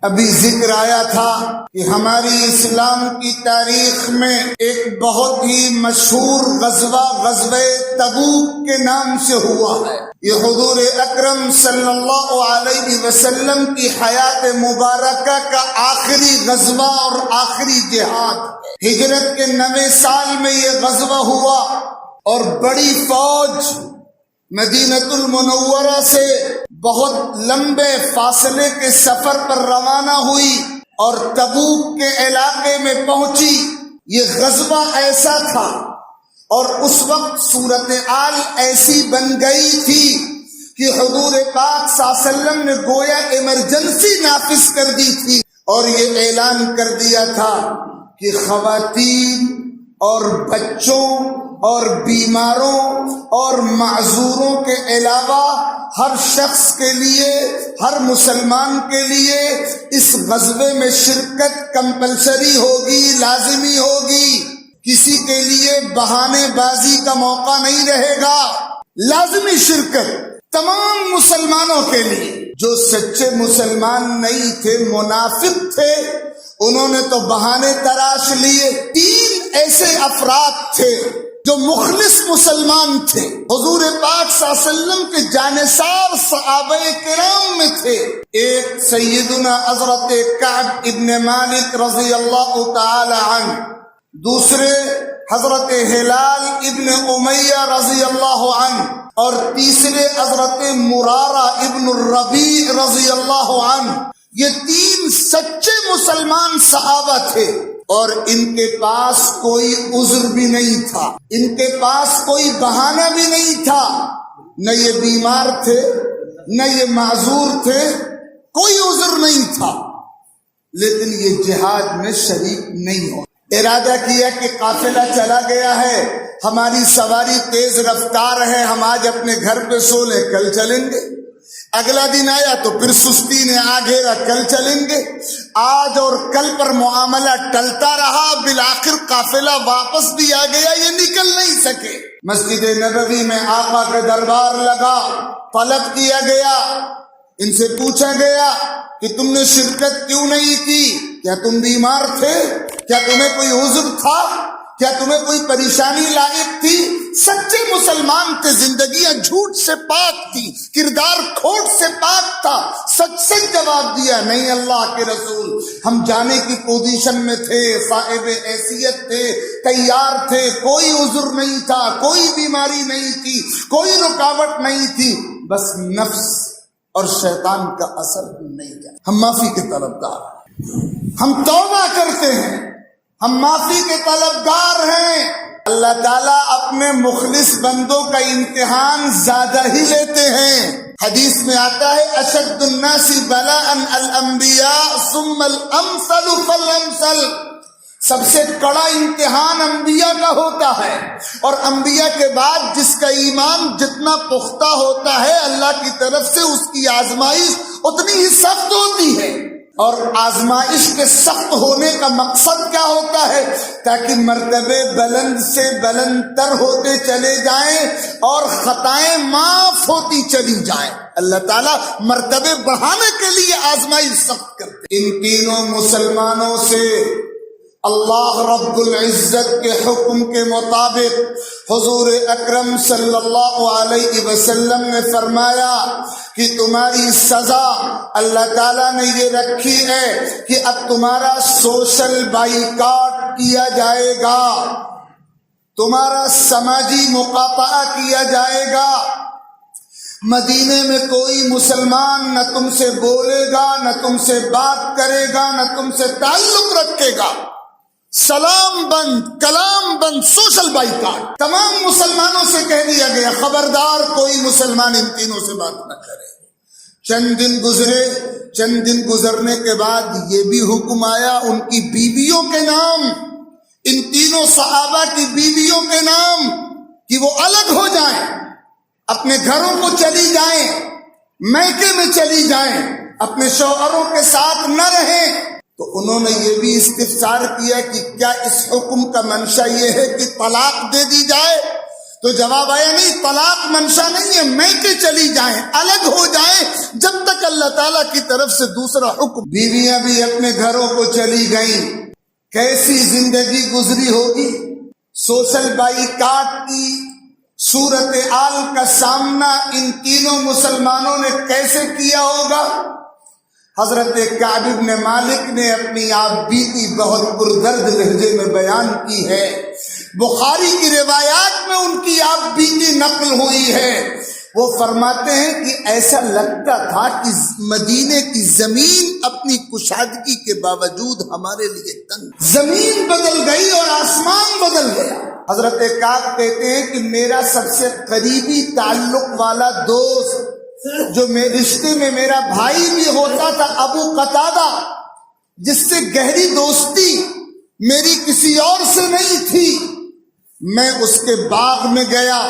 ابھی ذکر آیا تھا کہ ہماری اسلام کی تاریخ میں ایک بہت ہی مشہور غزوہ تبوک کے نام سے ہوا ہے۔ یہ حضور اکرم صلی اللہ علیہ وسلم کی حیات مبارکہ کا آخری غزوہ اور آخری جہاد ہے۔ ہجرت کے 9ویں سال میں یہ غزوہ ہوا اور بڑی فوج مدینۃ المنورہ سے بہت لمبے فاصلے کے سفر پر روانہ ہوئی اور تبوک کے علاقے میں پہنچی۔ یہ غزوہ ایسا تھا اور اس وقت صورتحال ایسی بن گئی تھی کہ حضور پاک صلی اللہ علیہ وسلم نے گویا ایمرجنسی نافذ کر دی تھی اور یہ اعلان کر دیا تھا کہ خواتین اور بچوں اور بیماروں اور معذوروں کے علاوہ ہر شخص کے لیے، ہر مسلمان کے لیے اس غزوے میں شرکت کمپلسری ہوگی، لازمی ہوگی۔ کسی کے لیے بہانے بازی کا موقع نہیں رہے گا، لازمی شرکت تمام مسلمانوں کے لیے۔ جو سچے مسلمان نہیں تھے، منافق تھے، انہوں نے تو بہانے تراش لیے۔ 3 ایسے افراد تھے جو مخلص مسلمان تھے، حضور پاک صلی اللہ علیہ وسلم کے جانثار صحابہ کرام میں تھے۔ ایک سیدنا حضرت کعب ابن مالک رضی اللہ تعالی عنہ، دوسرے حضرت ہلال ابن امیہ رضی اللہ عنہ، اور تیسرے حضرت مرارہ ابن الربیع رضی اللہ عنہ۔ یہ 3 سچے مسلمان صحابہ تھے اور ان کے پاس کوئی عذر بھی نہیں تھا، ان کے پاس کوئی بہانہ بھی نہیں تھا۔ نہ یہ بیمار تھے، نہ یہ معذور تھے، کوئی عذر نہیں تھا، لیکن یہ جہاد میں شریک نہیں ہو۔ ارادہ کیا کہ قافلہ چلا گیا ہے، ہماری سواری تیز رفتار ہے، ہم آج اپنے گھر پہ سو لیں، کل چلیں گے۔ اگلا دن آیا تو پھر سستی نے آ گھیرا، کل چلیں گے۔ آج اور کل پر معاملہ ٹلتا رہا، بالآخر قافلہ واپس بھی آ گیا، یہ نکل نہیں سکے۔ مسجد نبوی میں آقا کا دربار لگا، طلب کیا گیا، ان سے پوچھا گیا کہ تم نے شرکت کیوں نہیں کی؟ کیا تم بیمار تھے؟ کیا تمہیں کوئی عذر تھا؟ کیا تمہیں کوئی پریشانی لاحق تھی؟ سچے مسلمان تھے، زندگیاں جھوٹ سے پاک تھی، کردار کھوٹ سے پاک تھا۔ سچ جواب دیا، نہیں اللہ کے رسول، ہم جانے کی پوزیشن میں تھے، صاحب حیثیت تھے، تیار تھے، کوئی عذر نہیں تھا، کوئی بیماری نہیں تھی، کوئی رکاوٹ نہیں تھی، بس نفس اور شیطان کا اثر نہیں تھا۔ ہم معافی کے طلبگار ہیں، ہم توبہ کرتے ہیں، ہم معافی کے طلبگار ہیں۔ اللہ تعالیٰ اپنے مخلص بندوں کا امتحان زیادہ ہی لیتے ہیں۔ حدیث میں آتا ہے اشد الناس بلاء الانبیاء ثم الامثل فالامثل، سب سے کڑا امتحان انبیاء کا ہوتا ہے، اور انبیاء کے بعد جس کا ایمان جتنا پختہ ہوتا ہے، اللہ کی طرف سے اس کی آزمائش اتنی ہی سخت ہوتی ہے۔ اور آزمائش کے سخت ہونے کا مقصد کیا ہوتا ہے؟ تاکہ مرتبے بلند سے بلند تر ہوتے چلے جائیں اور خطائیں معاف ہوتی چلی جائیں۔ اللہ تعالیٰ مرتبے بڑھانے کے لیے آزمائش سخت کرتے۔ ان تینوں مسلمانوں سے اللہ رب العزت کے حکم کے مطابق حضور اکرم صلی اللہ علیہ وسلم نے فرمایا کہ تمہاری سزا اللہ تعالیٰ نے یہ رکھی ہے کہ اب تمہارا سوشل بائیکاٹ کیا جائے گا، تمہارا سماجی مقاطعہ کیا جائے گا۔ مدینے میں کوئی مسلمان نہ تم سے بولے گا، نہ تم سے بات کرے گا، نہ تم سے تعلق رکھے گا۔ سلام بند، کلام بند، سوشل بائیکاٹ۔ تمام مسلمانوں سے کہہ دیا گیا خبردار کوئی مسلمان ان تینوں سے بات نہ کرے۔ چند دن گزرے، چند دن گزرنے کے بعد یہ بھی حکم آیا ان کی بیویوں کے نام، ان تینوں صحابہ کی بیویوں کے نام، کہ وہ الگ ہو جائیں، اپنے گھروں کو چلی جائیں، میکے میں چلی جائیں، اپنے شوہروں کے ساتھ نہ رہیں۔ تو انہوں نے یہ بھی استفسار کیا کہ کیا اس حکم کا منشا یہ ہے کہ طلاق دے دی جائے؟ تو جواب آیا نہیں، طلاق منشا نہیں ہے، میکے چلی جائیں، الگ ہو جائیں جب تک اللہ تعالیٰ کی طرف سے دوسرا حکم۔ بیویاں بھی اپنے گھروں کو چلی گئیں، کیسی زندگی گزری ہوگی؟ سوشل بائیکاٹ کی صورتحال کا سامنا ان تینوں مسلمانوں نے کیسے کیا ہوگا؟ حضرت کعب بن مالک نے اپنی آپ بیتی بہت پردرد لہجے میں بیان کی ہے۔ بخاری کی روایات میں ان کی آپ بیتی نقل ہوئی ہے۔ وہ فرماتے ہیں کہ ایسا لگتا تھا کہ مدینے کی زمین اپنی کشادگی کے باوجود ہمارے لیے تنگ، زمین بدل گئی اور آسمان بدل گیا۔ حضرت کعب کہتے ہیں کہ میرا سب سے قریبی تعلق والا دوست جو رشتے میں میرا بھائی بھی ہوتا تھا، ابو قتادہ، جس سے گہری دوستی میری کسی اور سے نہیں تھی، میں اس کے باغ میں گیا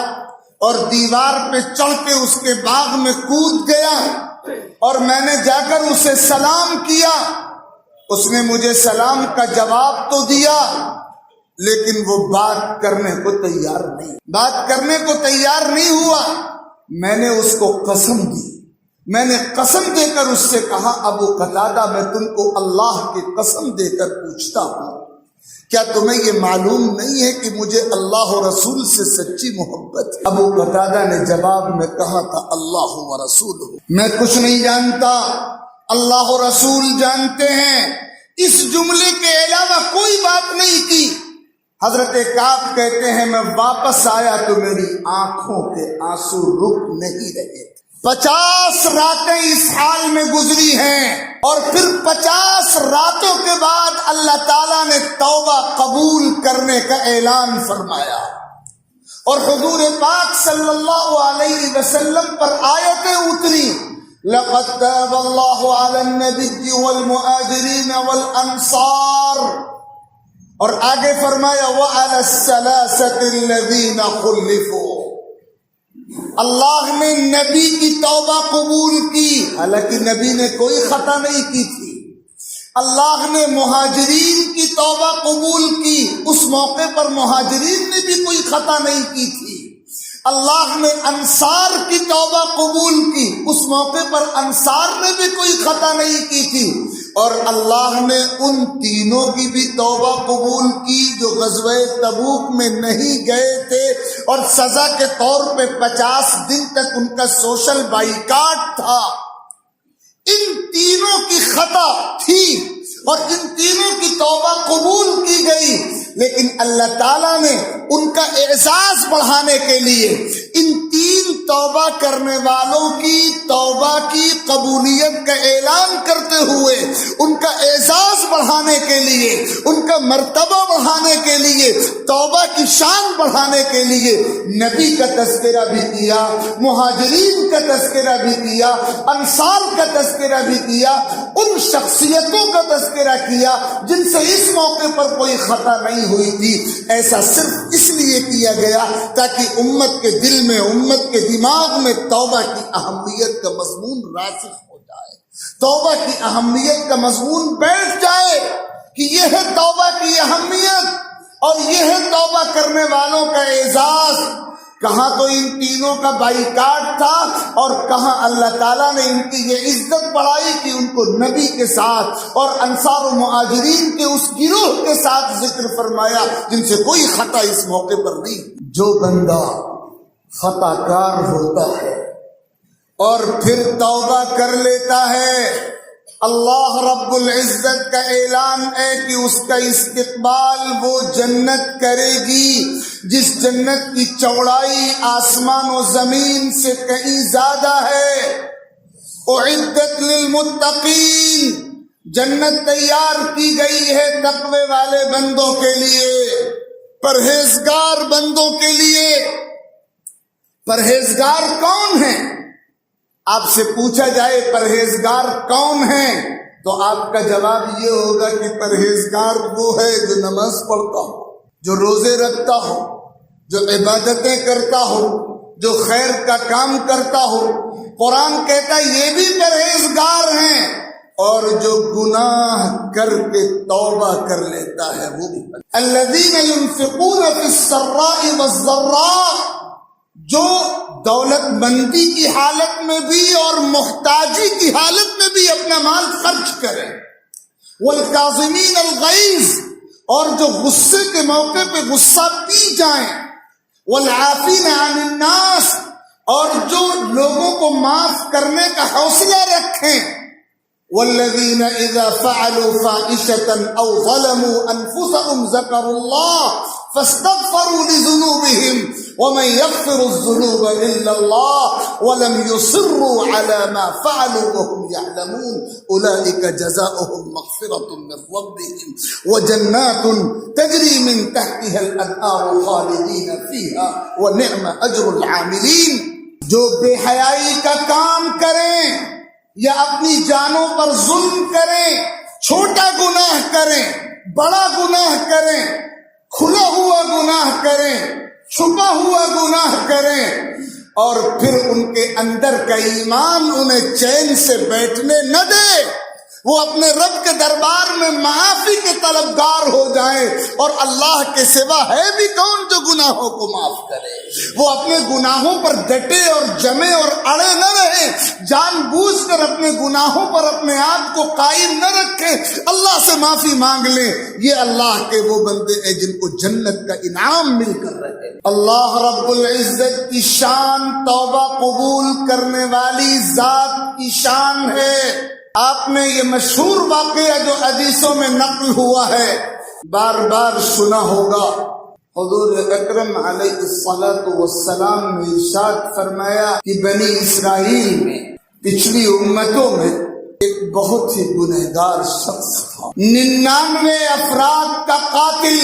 اور دیوار پہ چڑھ کے اس کے باغ میں کود گیا اور میں نے جا کر اسے سلام کیا۔ اس نے مجھے سلام کا جواب تو دیا لیکن وہ بات کرنے کو تیار نہیں ہوا۔ میں نے اس کو قسم دی، میں نے قسم دے کر اس سے کہا، ابو قتادہ میں تم کو اللہ کی قسم دے کر پوچھتا ہوں، کیا تمہیں یہ معلوم نہیں ہے کہ مجھے اللہ و رسول سے سچی محبت ہے؟ ابو قتادہ نے جواب میں کہا تھا، اللہ و رسول، میں کچھ نہیں جانتا، اللہ و رسول جانتے ہیں۔ اس جملے کے علاوہ کوئی بات نہیں کی۔ حضرت کعب کہتے ہیں میں واپس آیا تو میری آنکھوں کے آنسو رک نہیں رہے۔ 50 راتیں اس حال میں گزری ہیں اور پھر 50 راتوں کے بعد اللہ تعالیٰ نے توبہ قبول کرنے کا اعلان فرمایا اور حضور پاک صلی اللہ علیہ وسلم پر آیتیں اتری، لَقَدْ تَابَ اللَّهُ عَلَى النَّبِيِّ وَالْمُهَاجِرِينَ وَالْأَنصَارِ، اور آگے فرمایا وَعَلَى الثَّلَاثَةِ الَّذِينَ خُلِّفُوا، اللہ نے نبی کی توبہ قبول کی، حالانکہ نبی نے کوئی خطا نہیں کی تھی۔ اللہ نے مہاجرین کی توبہ قبول کی، اس موقع پر مہاجرین نے بھی کوئی خطا نہیں کی تھی۔ اللہ نے انصار کی توبہ قبول کی، اس موقع پر انصار نے بھی کوئی خطا نہیں کی تھی، اور اللہ نے ان تینوں کی بھی توبہ قبول کی جو غزوہ تبوک میں نہیں گئے تھے اور سزا کے طور پہ 50 دن تک ان کا سوشل بائیکاٹ تھا۔ ان تینوں کی خطا تھی اور ان تینوں کی توبہ قبول کی گئی، لیکن اللہ تعالیٰ نے ان کا اعزاز بڑھانے کے لیے ان 3 توبہ کرنے والوں کی توبہ کی قبولیت کا اعلان کرتے ہوئے ان کا اعزاز بڑھانے کے لیے، ان کا مرتبہ بڑھانے کے لیے، توبہ کی شان بڑھانے کے لیے نبی کا تذکرہ بھی کیا، مہاجرین کا تذکرہ بھی کیا، انصار کا تذکرہ بھی کیا، ان شخصیتوں کا تذکرہ کیا جن سے اس موقع پر کوئی خطا نہیں ہوئی تھی۔ ایسا صرف اس لیے کیا گیا تاکہ امت کے دل میں، امت کے دماغ میں توبہ کی اہمیت کا مضمون راسخ ہو جائے، توبہ کی اہمیت کا مضمون بیٹھ جائے کہ یہ ہے توبہ کی اہمیت اور یہ ہے توبہ کرنے والوں کا اعزاز۔ کہاں تو ان تینوں کا بائیکاٹ تھا اور کہاں اللہ تعالیٰ نے ان کی یہ عزت بڑھائی کہ ان کو نبی کے ساتھ اور انصار و مہاجرین کے اس گروہ کے ساتھ ذکر فرمایا جن سے کوئی خطا اس موقع پر نہیں۔ جو بندہ خطا کار ہوتا ہے اور پھر توبہ کر لیتا ہے، اللہ رب العزت کا اعلان ہے کہ اس کا استقبال وہ جنت کرے گی جس جنت کی چوڑائی آسمان و زمین سے کہیں زیادہ ہے۔ اعدت للمتقین، جنت تیار کی گئی ہے تقوی والے بندوں کے لیے، پرہیزگار بندوں کے لیے۔ پرہیزگار کون ہیں؟ آپ سے پوچھا جائے پرہیزگار کون ہیں تو آپ کا جواب یہ ہوگا کہ پرہیزگار وہ ہے جو نماز پڑھتا ہو، جو روزے رکھتا ہو، جو عبادتیں کرتا ہو، جو خیر کا کام کرتا ہو۔ قرآن کہتا ہے یہ بھی پرہیزگار ہیں، اور جو گناہ کر کے توبہ کر لیتا ہے وہ بھی۔ الذین ينفقون فی السراء والضراء، جو دولت مندی کی حالت میں بھی اور محتاجی کی حالت میں بھی اپنا مال خرچ کرے. والکاظمین الغیظ، اور جو غصے کے موقع پہ غصہ پی جائیں. والعافین عن الناس، اور جو لوگوں کو معاف کرنے کا حوصلہ رکھیں. والذین اذا فعلوا فاحشة او ظلموا انفسهم ذکروا اللہ فاستغفروا لذنوبهم ومن يغفر الذنوب الا الله ولم يصروا على ما فعلوا وهم يعلمون اولئك جزاؤهم مغفرة من ربهم وجنات تجري من تحتها الانهار خالدين فيها ونعم اجر العاملين. جو بے حیائی کا کام کریں یا اپنی جانوں پر ظلم کریں، چھوٹا گناہ کریں، بڑا گناہ کریں، کھلا ہوا گناہ کریں، چھپا ہوا گناہ کریں، اور پھر ان کے اندر کا ایمان انہیں چین سے بیٹھنے نہ دے، وہ اپنے رب کے دربار میں معافی کے طلبگار ہو جائیں. اور اللہ کے سوا ہے بھی کون جو گناہوں کو معاف کرے. وہ اپنے گناہوں پر ڈٹے اور جمے اور اڑے نہ رہے، جان بوجھ کر اپنے گناہوں پر اپنے آپ کو قائم نہ رکھے، اللہ سے معافی مانگ لیں. یہ اللہ کے وہ بندے ہیں جن کو جنت کا انعام مل کر رہے. اللہ رب العزت کی شان توبہ قبول کرنے والی ذات کی شان ہے. آپ نے یہ مشہور واقعہ جو حدیثوں میں نقل ہوا ہے بار بار سنا ہوگا. حضور اکرم علیہ الصلوۃ والسلام نے ارشاد فرمایا کہ بنی اسرائیل میں پچھلی امتوں میں ایک بہت ہی گنہگار شخص تھا، 99 افراد کا قاتل.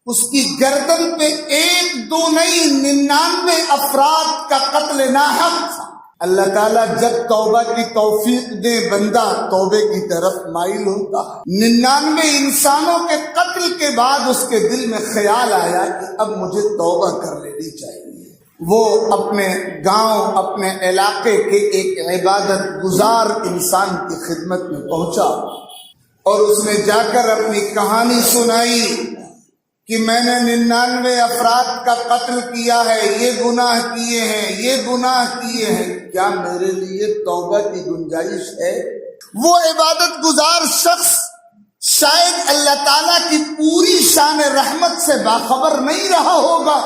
اس کی گردن پہ 1 2 نہیں 99 افراد کا قتل ناحق تھا. اللہ تعالیٰ جب توبہ کی توفیق دے بندہ توبے کی طرف مائل ہوتا ہے. 99 انسانوں کے قتل کے بعد اس کے دل میں خیال آیا کہ اب مجھے توبہ کر لینی چاہیے. وہ اپنے گاؤں اپنے علاقے کے ایک عبادت گزار انسان کی خدمت میں پہنچا اور اس نے جا کر اپنی کہانی سنائی کہ میں نے 99 افراد کا قتل کیا ہے، یہ گناہ کیے ہیں، یہ گناہ کیے ہیں، کیا میرے لیے توبہ کی گنجائش ہے؟ وہ عبادت گزار شخص شاید اللہ تعالیٰ کی پوری شان رحمت سے باخبر نہیں رہا ہوگا،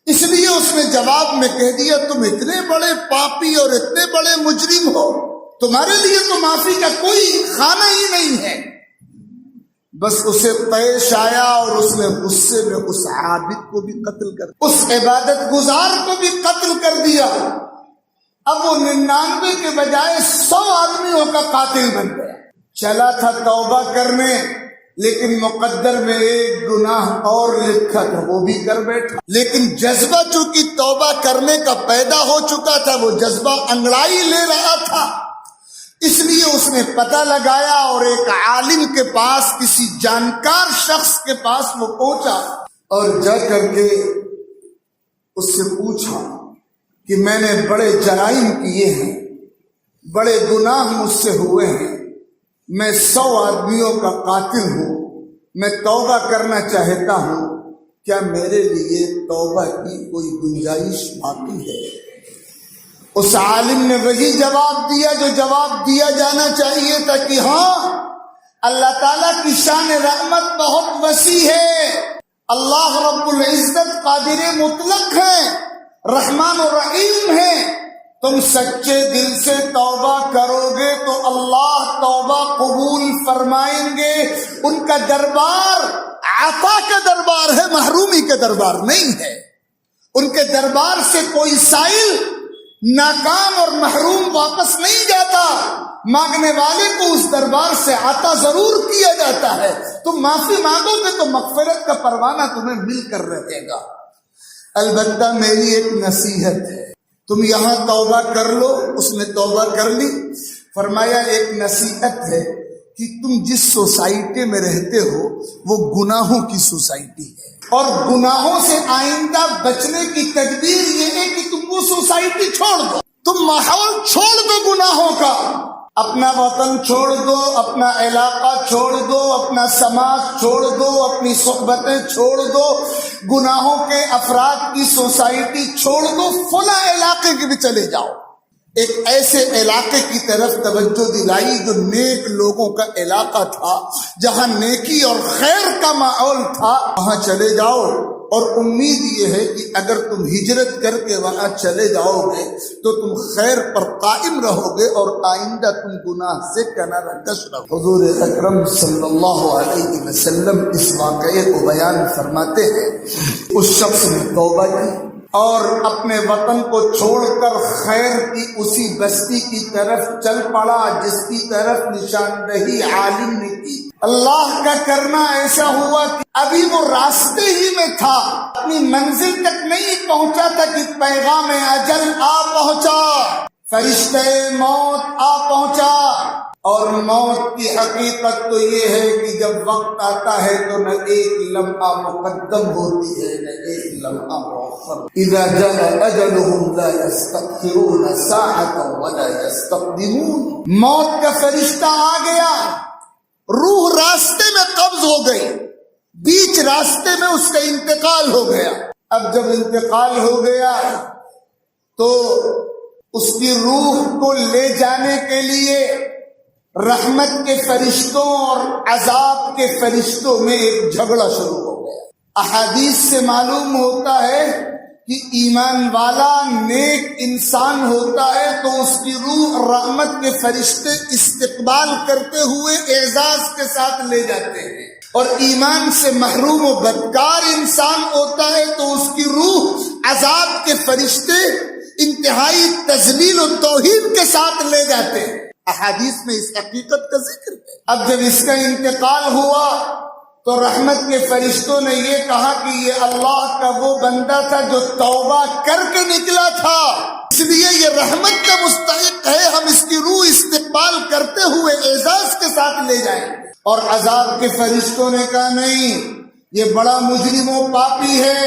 اس لیے اس نے جواب میں کہہ دیا تم اتنے بڑے پاپی اور اتنے بڑے مجرم ہو، تمہارے لیے تو معافی کا کوئی خانہ ہی نہیں ہے. بس اسے پیش آیا اور اس نے غصے میں اس عابد کو بھی قتل کر دیا، اس عبادت گزار کو بھی قتل کر دیا. اب وہ 99 کے بجائے 100 آدمیوں کا قاتل بن گیا. چلا تھا توبہ کرنے، لیکن مقدر میں ایک گناہ اور لکھا تھا، وہ بھی کر بیٹھا. لیکن جذبہ چونکہ توبہ کرنے کا پیدا ہو چکا تھا، وہ جذبہ انگڑائی لے رہا تھا، اس لیے اس نے پتہ لگایا اور ایک عالم کے پاس، کسی جانکار شخص کے پاس وہ پہنچا اور جا کر کے اس سے پوچھا کہ میں نے بڑے جرائم کیے ہیں، بڑے گناہ مجھ سے ہوئے ہیں، میں 100 آدمیوں کا قاتل ہوں، میں توبہ کرنا چاہتا ہوں، کیا میرے لیے توبہ کی کوئی گنجائش باقی ہے؟ اس عالم نے وہی جواب دیا جو جواب دیا جانا چاہیے تھا کہ ہاں، اللہ تعالیٰ کی شان رحمت بہت وسیع ہے. اللہ رب العزت قادر مطلق ہے، رحمان و رحیم ہے. تم سچے دل سے توبہ کرو گے تو اللہ توبہ قبول فرمائیں گے. ان کا دربار عطا کا دربار ہے، محرومی کا دربار نہیں ہے. ان کے دربار سے کوئی سائل ناکام اور محروم واپس نہیں جاتا، مانگنے والے کو اس دربار سے عطا ضرور کیا جاتا ہے. تم معافی مانگو گے تو مغفرت کا پروانہ تمہیں مل کر رہے گا. البتہ میری ایک نصیحت ہے، تم یہاں توبہ کر لو. اس نے توبہ کر لی. فرمایا ایک نصیحت ہے کہ تم جس سوسائٹی میں رہتے ہو وہ گناہوں کی سوسائٹی ہے، اور گناہوں سے آئندہ بچنے کی تدبیر یہ ہے کہ تم وہ سوسائٹی چھوڑ دو، تم ماحول چھوڑ دو گناہوں کا. اپنا وطن چھوڑ دو، اپنا علاقہ چھوڑ دو، اپنا سماج چھوڑ دو، اپنی صحبتیں چھوڑ دو، گناہوں کے افراد کی سوسائٹی چھوڑ دو، فلاں علاقے کے بھی چلے جاؤ۔ ایک ایسے علاقے کی طرف توجہ دلائی جو نیک لوگوں کا علاقہ تھا، جہاں نیکی اور خیر کا ماحول تھا، وہاں چلے جاؤ، اور امید یہ ہے کہ اگر تم ہجرت کر کے وہاں چلے جاؤ گے تو تم خیر پر قائم رہو گے اور آئندہ تم گناہ سے کنارہ کش رہو۔ حضور اکرم صلی اللہ علیہ وسلم اس واقعے کو بیان فرماتے ہیں، اس شخص نے توبہ کی اور اپنے وطن کو چھوڑ کر خیر کی اسی بستی کی طرف چل پڑا جس کی طرف نشاندہی عالم نے کی۔ اللہ کا کرنا ایسا ہوا کہ ابھی وہ راستے ہی میں تھا، اپنی منزل تک نہیں پہنچا تھا کہ پیغام اجل آ پہنچا، فرشتہ موت آ پہنچا۔ اور موت کی حقیقت تو یہ ہے کہ جب وقت آتا ہے تو نہ ایک لمحہ مقدم ہوتی ہے نہ ایک لمحہ مؤخر۔ اذا جاء اجلهم لا يستأخرون ساعة ولا يستقدمون۔ موت کا فرشتہ آ گیا، روح راستے میں قبض ہو گئی، بیچ راستے میں اس کا انتقال ہو گیا۔ اب جب انتقال ہو گیا تو اس کی روح کو لے جانے کے لیے رحمت کے فرشتوں اور عذاب کے فرشتوں میں ایک جھگڑا شروع ہو گیا۔ احادیث سے معلوم ہوتا ہے کہ ایمان والا نیک انسان ہوتا ہے تو اس کی روح رحمت کے فرشتے استقبال کرتے ہوئے اعزاز کے ساتھ لے جاتے ہیں، اور ایمان سے محروم و بدکار انسان ہوتا ہے تو اس کی روح عذاب کے فرشتے انتہائی تذلیل و توہین کے ساتھ لے جاتے ہیں۔ احادیث میں اس حقیقت کا ذکر ہے۔ اب جب اس کا انتقال ہوا تو رحمت کے فرشتوں نے یہ کہا کہ یہ اللہ کا وہ بندہ تھا جو توبہ کر کے نکلا تھا، اس لیے یہ رحمت کا مستحق ہے، ہم اس کی روح استقبال کرتے ہوئے اعزاز کے ساتھ لے جائیں۔ اور عذاب کے فرشتوں نے کہا نہیں، یہ بڑا مجرم و پاپی ہے،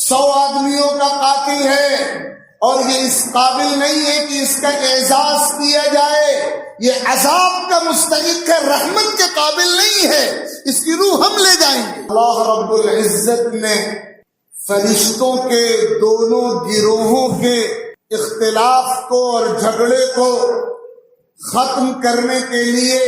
100 آدمیوں کا قاتل ہے، اور یہ اس قابل نہیں ہے کہ اس کا اعزاز کیا جائے، یہ عذاب کا مستحق ہے، رحمت کے قابل نہیں ہے، اس کی روح ہم لے جائیں گے۔ اللہ رب العزت نے فرشتوں کے دونوں گروہوں کے اختلاف کو اور جھگڑے کو ختم کرنے کے لیے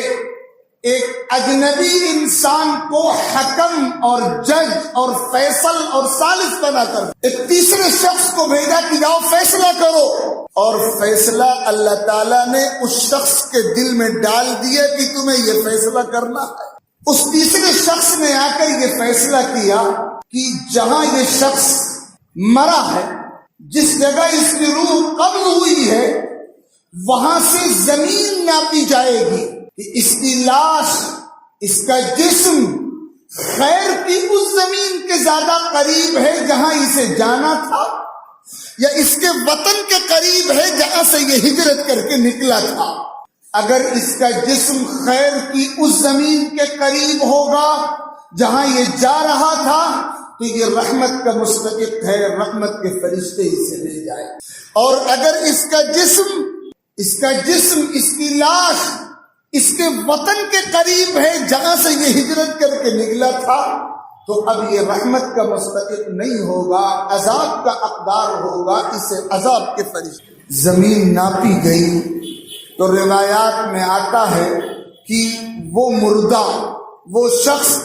ایک اجنبی انسان کو حکم اور جج اور فیصل اور ثالث بنا کر ایک تیسرے شخص کو بھیجا کہ جاؤ فیصلہ کرو، اور فیصلہ اللہ تعالیٰ نے اس شخص کے دل میں ڈال دیا کہ تمہیں یہ فیصلہ کرنا ہے۔ اس تیسرے شخص نے آ کر یہ فیصلہ کیا کہ جہاں یہ شخص مرا ہے، جس جگہ اس کی روح قبض ہوئی ہے، وہاں سے زمین ناپی جائے گی کہ اس کی لاش، اس کا جسم خیر کی اس زمین کے زیادہ قریب ہے جہاں اسے جانا تھا، یا اس کے وطن کے قریب ہے جہاں سے یہ ہجرت کر کے نکلا تھا۔ اگر اس کا جسم خیر کی اس زمین کے قریب ہوگا جہاں یہ جا رہا تھا تو یہ رحمت کا مستحق ہے، رحمت کے فرشتے اسے لے جائے۔ اور اگر اس کا جسم، اس کی لاش اس کے وطن کے قریب ہے جہاں سے یہ ہجرت کر کے نکلا تھا تو اب یہ رحمت کا مستحق نہیں ہوگا، عذاب کا حقدار ہوگا، اسے عذاب کے فرشتے۔ زمین ناپی گئی تو روایات میں آتا ہے کہ وہ مردہ، وہ شخص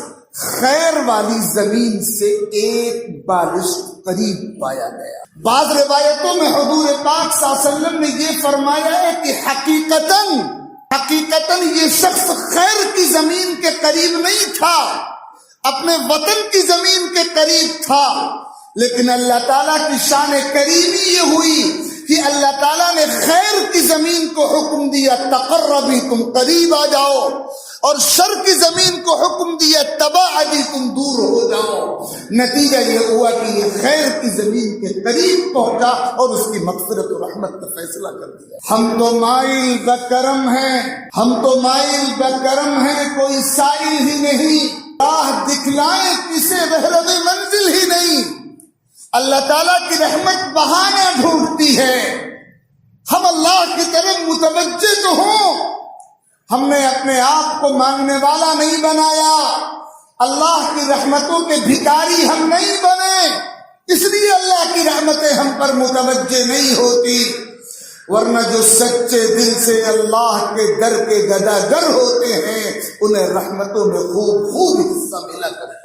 خیر والی زمین سے 1 بالش قریب پایا گیا۔ بعض روایتوں میں حضور پاک صلی اللہ علیہ وسلم نے یہ فرمایا ہے کہ حقیقتاً یہ شخص خیر کی زمین کے قریب نہیں تھا، اپنے وطن کی زمین کے قریب تھا، لیکن اللہ تعالیٰ کی شان کریمی یہ ہوئی کہ اللہ تعالیٰ نے خیر کی زمین کو حکم دیا تقربی، تم قریب آ جاؤ، اور شر کی زمین کو حکم دیا تباعدی، تم دور ہو جاؤ۔ نتیجہ یہ ہوا کہ یہ خیر کی زمین کے قریب پہنچا اور اس کی مغفرت و رحمت کا فیصلہ کر دیا۔ ہم تو مائل بکرم ہیں، کوئی سائل ہی نہیں، راہ دکھلائیں کسے رہرو منزل ہی نہیں۔ اللہ تعالیٰ کی رحمت بہانہ ڈھونڈتی ہے، ہم اللہ کی طرف متوجہ تو ہوں ہم نے اپنے آپ کو مانگنے والا نہیں بنایا، اللہ کی رحمتوں کے بھکاری ہم نہیں بنے، اس لیے اللہ کی رحمتیں ہم پر متوجہ نہیں ہوتی، ورنہ جو سچے دل سے اللہ کے در کے گداگر ہوتے ہیں انہیں رحمتوں میں خوب خوب حصہ ملا کرتا ہے۔